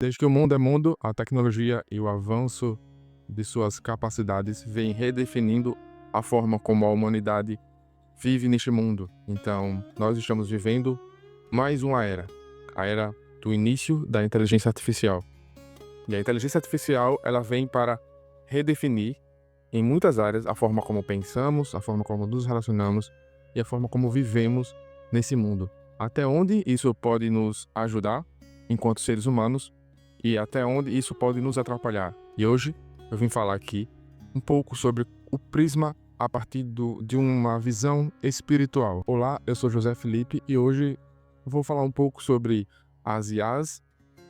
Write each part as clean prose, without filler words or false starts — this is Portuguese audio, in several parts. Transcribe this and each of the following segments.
Desde que o mundo é mundo, a tecnologia e o avanço de suas capacidades vem redefinindo a forma como a humanidade vive neste mundo. Então, nós estamos vivendo mais uma era, a era do início da inteligência artificial. E a inteligência artificial, ela vem para redefinir em muitas áreas a forma como pensamos, a forma como nos relacionamos e a forma como vivemos nesse mundo. Até onde isso pode nos ajudar enquanto seres humanos e até onde isso pode nos atrapalhar. E hoje eu vim falar aqui um pouco sobre o prisma a partir de uma visão espiritual. Olá, eu sou José Felipe e hoje eu vou falar um pouco sobre as IAs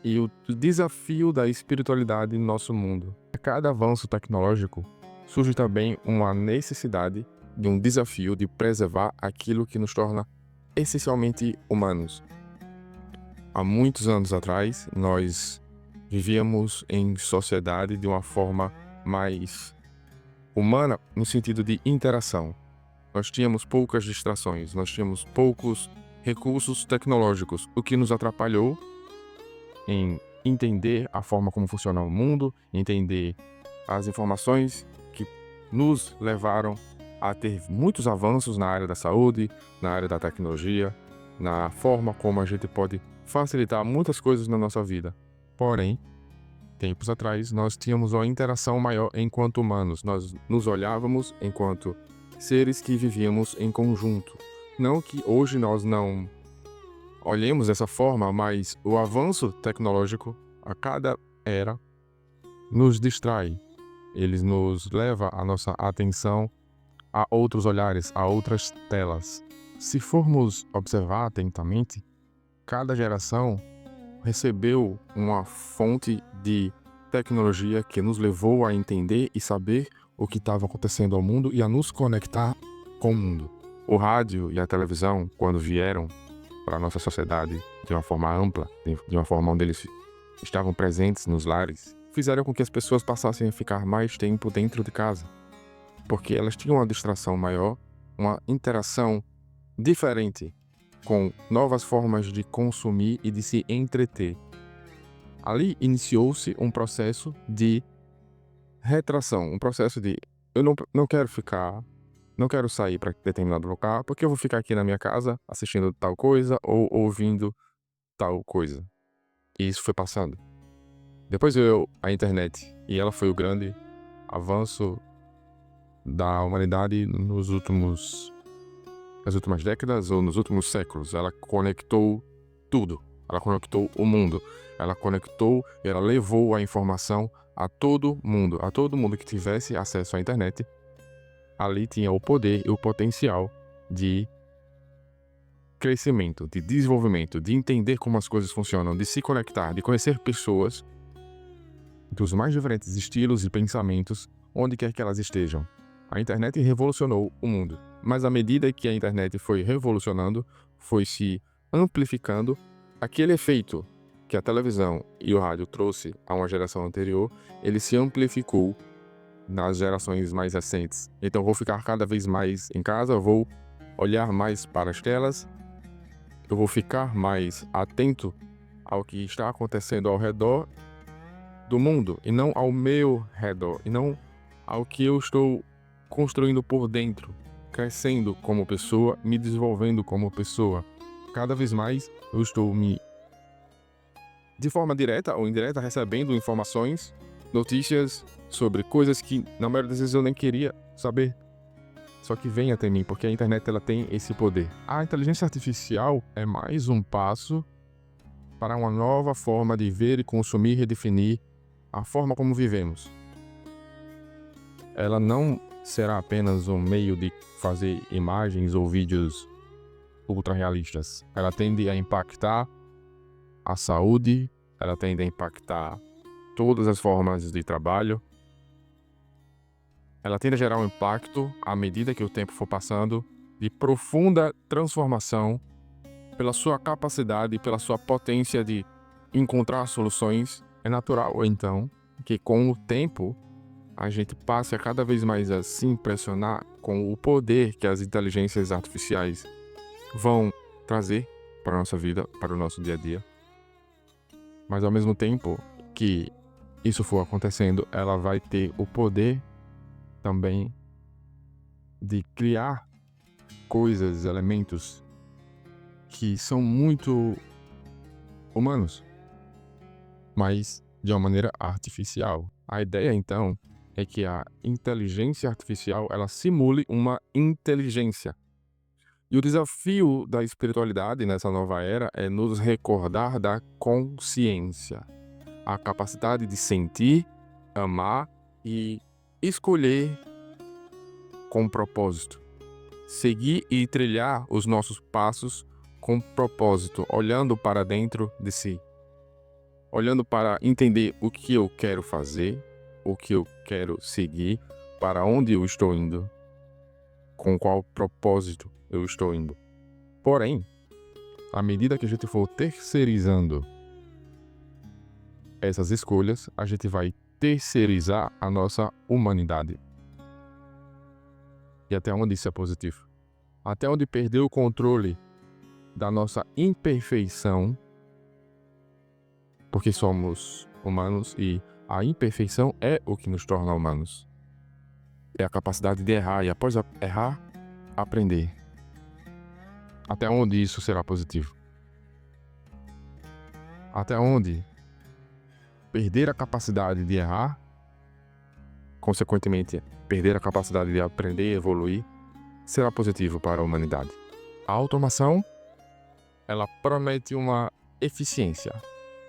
e o desafio da espiritualidade no nosso mundo. A cada avanço tecnológico surge também uma necessidade de um desafio de preservar aquilo que nos torna essencialmente humanos. Há muitos anos atrás, nós vivíamos em sociedade de uma forma mais humana, no sentido de interação. Nós tínhamos poucas distrações, nós tínhamos poucos recursos tecnológicos, o que nos atrapalhou em entender a forma como funciona o mundo, entender as informações que nos levaram a ter muitos avanços na área da saúde, na área da tecnologia, na forma como a gente pode facilitar muitas coisas na nossa vida. Porém, tempos atrás, nós tínhamos uma interação maior enquanto humanos. Nós nos olhávamos enquanto seres que vivíamos em conjunto. Não que hoje nós não olhemos dessa forma, mas o avanço tecnológico a cada era nos distrai. Ele nos leva a nossa atenção a outros olhares, a outras telas. Se formos observar atentamente, cada geração recebeu uma fonte de tecnologia que nos levou a entender e saber o que estava acontecendo ao mundo e a nos conectar com o mundo. O rádio e a televisão, quando vieram para a nossa sociedade de uma forma ampla, de uma forma onde eles estavam presentes nos lares, fizeram com que as pessoas passassem a ficar mais tempo dentro de casa, porque elas tinham uma distração maior, uma interação diferente com novas formas de consumir e de se entreter. Ali iniciou-se um processo de retração, um processo de eu não quero ficar, não quero sair para determinado local, porque eu vou ficar aqui na minha casa assistindo tal coisa ou ouvindo tal coisa. E isso foi passando. Depois veio a internet e ela foi o grande avanço da humanidade nas últimas décadas ou nos últimos séculos. Ela conectou tudo. Ela conectou o mundo. Ela conectou e ela levou a informação a todo mundo que tivesse acesso à internet. Ali tinha o poder e o potencial de crescimento, de desenvolvimento, de entender como as coisas funcionam, de se conectar, de conhecer pessoas dos mais diferentes estilos e pensamentos, onde quer que elas estejam. A internet revolucionou o mundo, mas à medida que a internet foi revolucionando, foi se amplificando, aquele efeito que a televisão e o rádio trouxe a uma geração anterior, ele se amplificou nas gerações mais recentes. Então vou ficar cada vez mais em casa, vou olhar mais para as telas, eu vou ficar mais atento ao que está acontecendo ao redor do mundo e não ao meu redor, e não ao que eu estou construindo por dentro, crescendo como pessoa, me desenvolvendo como pessoa. Cada vez mais eu estou de forma direta ou indireta, recebendo informações, notícias sobre coisas que na maioria das vezes eu nem queria saber. Só que vem até mim, porque a internet ela tem esse poder. A inteligência artificial é mais um passo para uma nova forma de ver e consumir e redefinir a forma como vivemos. Ela não será apenas um meio de fazer imagens ou vídeos ultra realistas. Ela tende a impactar a saúde, ela tende a impactar todas as formas de trabalho. Ela tende a gerar um impacto à medida que o tempo for passando de profunda transformação pela sua capacidade e pela sua potência de encontrar soluções. É natural, então, que com o tempo a gente passe a cada vez mais a se impressionar com o poder que as inteligências artificiais vão trazer para a nossa vida, para o nosso dia a dia. Mas ao mesmo tempo que isso for acontecendo, ela vai ter o poder também de criar coisas, elementos que são muito humanos, mas de uma maneira artificial. A ideia, então, é que a inteligência artificial, ela simule uma inteligência. E o desafio da espiritualidade nessa nova era é nos recordar da consciência, a capacidade de sentir, amar e escolher com propósito. Seguir e trilhar os nossos passos com propósito, olhando para dentro de si. Olhando para entender o que eu quero fazer, o que eu quero seguir, para onde eu estou indo, com qual propósito eu estou indo. Porém, à medida que a gente for terceirizando essas escolhas, a gente vai terceirizar a nossa humanidade. E até onde isso é positivo? Até onde perder o controle da nossa imperfeição, porque somos humanos e a imperfeição é o que nos torna humanos. É a capacidade de errar e após errar, aprender. Até onde isso será positivo? Até onde perder a capacidade de errar, consequentemente perder a capacidade de aprender e evoluir, será positivo para a humanidade. A automação, ela promete uma eficiência,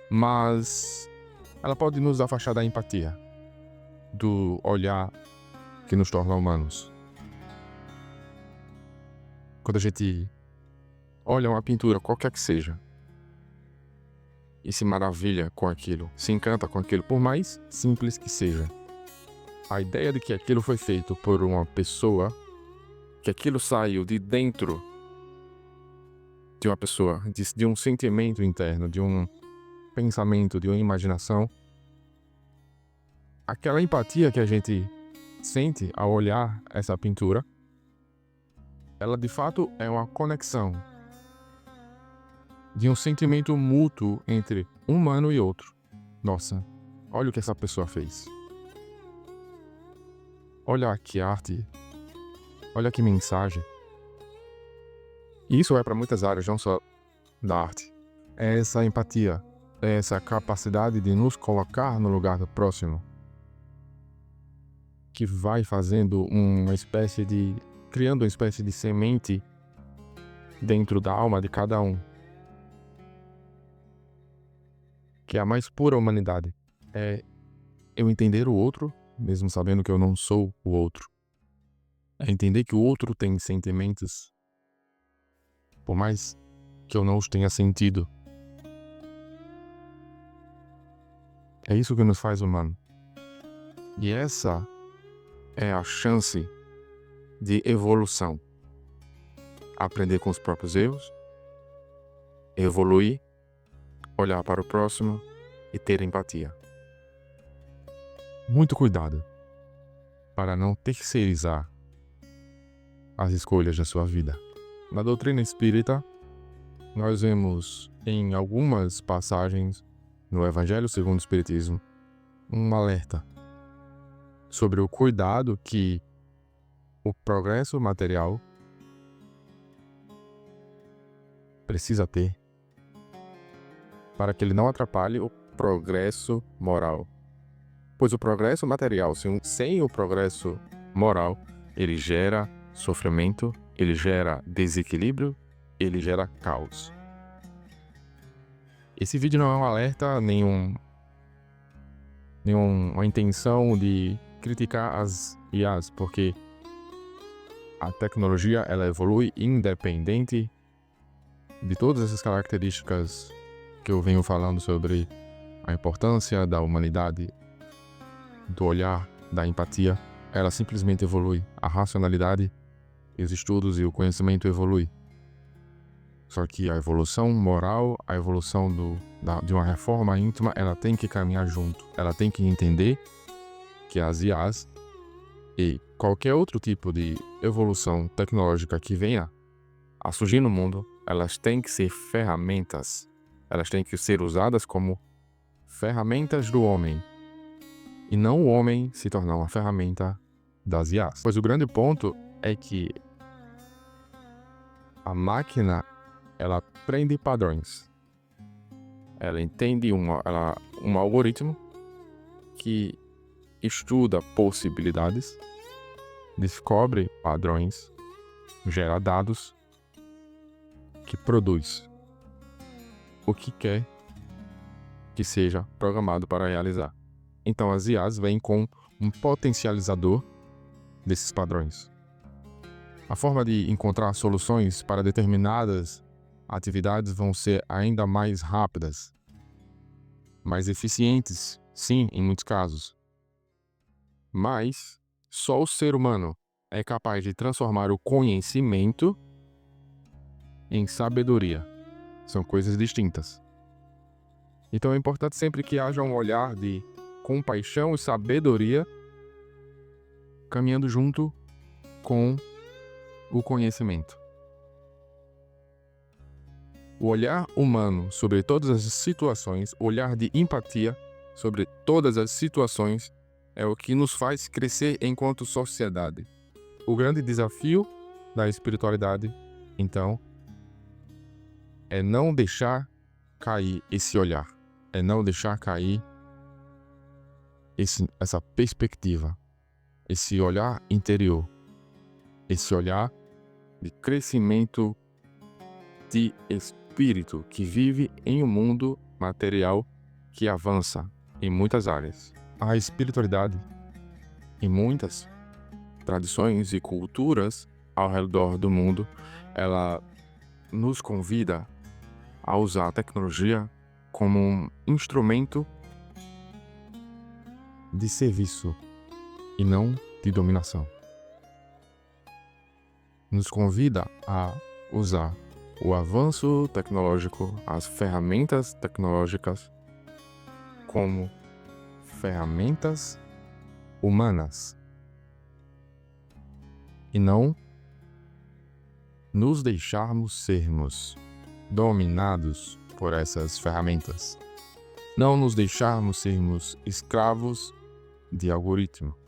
mas ela pode nos afastar da empatia, do olhar que nos torna humanos. Quando a gente olha uma pintura, qualquer que seja, e se maravilha com aquilo, se encanta com aquilo, por mais simples que seja, a ideia de que aquilo foi feito por uma pessoa, que aquilo saiu de dentro de uma pessoa, de um sentimento interno, de um pensamento, de uma imaginação, aquela empatia que a gente sente ao olhar essa pintura, ela de fato é uma conexão de um sentimento mútuo entre um humano e outro. Nossa, olha o que essa pessoa fez. Olha que arte, olha que mensagem. E isso é para muitas áreas, não só da arte. É essa empatia, é essa capacidade de nos colocar no lugar do próximo, que vai fazendo criando uma espécie de semente dentro da alma de cada um, que é a mais pura humanidade. É eu entender o outro, mesmo sabendo que eu não sou o outro. É entender que o outro tem sentimentos, por mais que eu não os tenha sentido. É isso que nos faz humano. E essa é a chance de evolução. Aprender com os próprios erros, evoluir, olhar para o próximo e ter empatia. Muito cuidado para não terceirizar as escolhas da sua vida. Na doutrina espírita, nós vemos em algumas passagens no Evangelho segundo o Espiritismo um alerta sobre o cuidado que o progresso material precisa ter para que ele não atrapalhe o progresso moral. Pois o progresso material, sem o progresso moral, ele gera sofrimento, ele gera desequilíbrio, ele gera caos. Esse vídeo não é um alerta, nenhuma intenção de criticar as IAs, porque a tecnologia ela evolui independente de todas essas características que eu venho falando sobre a importância da humanidade, do olhar, da empatia. Ela simplesmente evolui. A racionalidade, os estudos e o conhecimento evoluem. Só que a evolução moral, a evolução de uma reforma íntima, ela tem que caminhar junto. Ela tem que entender que as IAs e qualquer outro tipo de evolução tecnológica que venha a surgir no mundo, elas têm que ser ferramentas. Elas têm que ser usadas como ferramentas do homem e não o homem se tornar uma ferramenta das IAs. Pois o grande ponto é que a máquina, ela aprende padrões. Ela entende um algoritmo que estuda possibilidades, descobre padrões, gera dados, que produz o que quer que seja programado para realizar. Então as IAs vêm com um potencializador desses padrões. A forma de encontrar soluções para determinadas atividades vão ser ainda mais rápidas, mais eficientes, sim, em muitos casos. Mas só o ser humano é capaz de transformar o conhecimento em sabedoria. São coisas distintas. Então é importante sempre que haja um olhar de compaixão e sabedoria caminhando junto com o conhecimento. O olhar humano sobre todas as situações, o olhar de empatia sobre todas as situações é o que nos faz crescer enquanto sociedade. O grande desafio da espiritualidade, então, é não deixar cair esse olhar, é não deixar cair essa perspectiva, esse olhar interior, esse olhar de crescimento de espírito que vive em um mundo material que avança em muitas áreas. A espiritualidade, em muitas tradições e culturas ao redor do mundo, ela nos convida a usar a tecnologia como um instrumento de serviço e não de dominação. Nos convida a usar o avanço tecnológico, as ferramentas tecnológicas, como ferramentas humanas e não nos deixarmos sermos dominados por essas ferramentas. Não nos deixarmos sermos escravos de algoritmo.